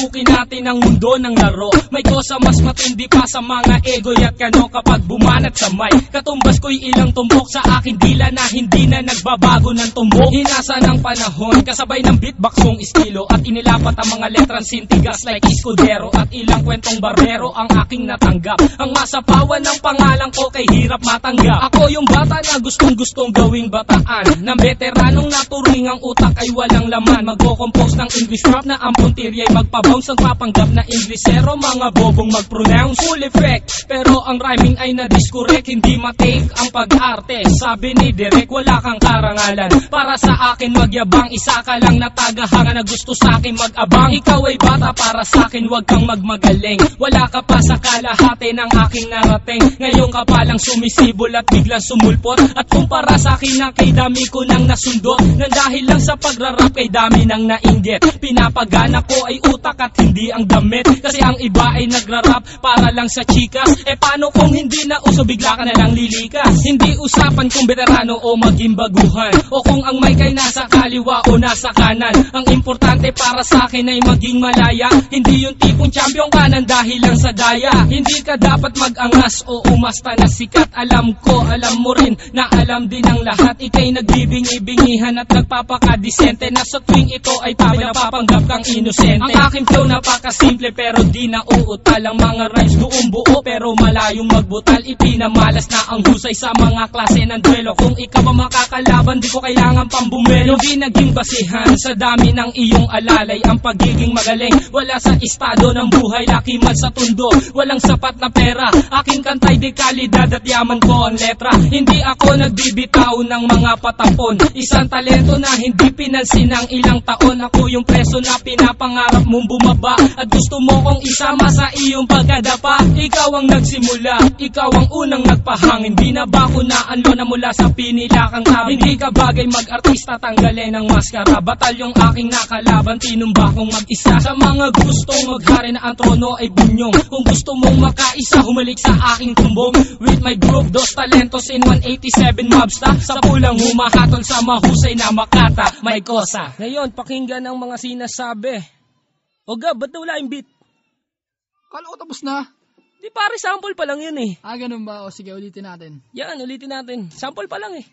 Pasukin natin ang mundo ng laro. May kosa mas matindi pa sa mga ego at kano kapag bumanat sa mic. Katumbas ko'y ilang tumbok sa aking dila na hindi na nagbabago ng tumbok. Hinasa ng panahon, kasabay ng beatboxong estilo at inilapat ang mga letrang sintigas like Escudero at ilang kwentong barbero ang aking natanggap. Ang masapawan ng pangalan ko kay hirap matanggap. Ako yung bata na gustong gawing bataan, ng veteranong naturing ang utak ay walang laman. Magko-compose ng English rap na ang puntirya ay magpabounce. Ang papanggap na Inglesero, mga bobong mag-pronounce. Full effect, pero ang rhyming ay na-discorrect. Hindi matake ang pag-arte. Sabi ni Derek, wala kang karangalan. Para sa akin magyabang, isa ka lang na tagahanga na gusto sa akin mag-abang. Ikaw ay bata, para sa akin wag kang magmagaling. Wala ka pa sa kalahati ng aking narating. Ngayon ka palang sumisibol at biglang sumulpot. At kumpara sa akin na kay dami ko nang nasundot. Nang dahil lang sa pagrarap kay dami nang nainggit. Pinapagana ko ay utak at hindi ang damit. Kasi ang iba ay nagrarap para lang sa chikas. E paano kung hindi na uso, bigla ka na lang lilikas. Hindi usapan kung veterano o maging baguhan, o kung ang mic ay nasa kaliwa o nasa kanan. Ang importante para sa akin ay maging malaya. Hindi yung tipong champion ka nang dahil lang sa daya. Hindi ka dapat mag-angas o umasta na sikat. Alam ko, alam mo rin na alam din ang lahat. Ika'y nagbibingi-bingihan at nagpapakadisente na sa tuwing ito ay napapanggap kang inosente. Ang aking flow napakasimple pero di na uutal. Ang mga rhymes doon buo pero malayong magbutal. Ipinamalas na ang husay sa mga klase ng duelo. Kung ikaw ang makakalaban, di ko kailangan pang bumelo. Di naging basihan sa dami ng iyong alalay ang pagiging magaling. Wala sa estado ng buhay, laki man sa tundo. Walang sapat na pera, aking kantay di kalidad at yaman ko ang letra. Hindi ako nagbibitaw ng mga patapon. Isang talento na hindi pinansin ng ilang taon. Ako yung preso na pinapangarap mong bumaba at gusto mo kong isama sa iyong pagkadapa. Ikaw ang nagsimula, ikaw ang unang nagpahangin. Di na ba ko naanlo na mula sa pinilakang tabi? Hindi ka bagay mag-artista, tanggalin ang maskara. Batalyong aking nakalaban, tinumba kong mag-isa. Sa mga gustong maghari na ang trono ay bunyong. Kung gusto mong makaisa, humalik sa aking tumbong. With my group, Dos Talentos in 187 Mobsta. Sa pulang humahatol sa mahusay na makata. May kosa. Ngayon, pakinggan ang mga sinasabi. O Gab, ba't wala yung beat? Kala ko tapos na. Di pare, sample pa lang yun eh. Ganun ba? O sige, ulitin natin. Yan, ulitin natin. Sample pa lang eh.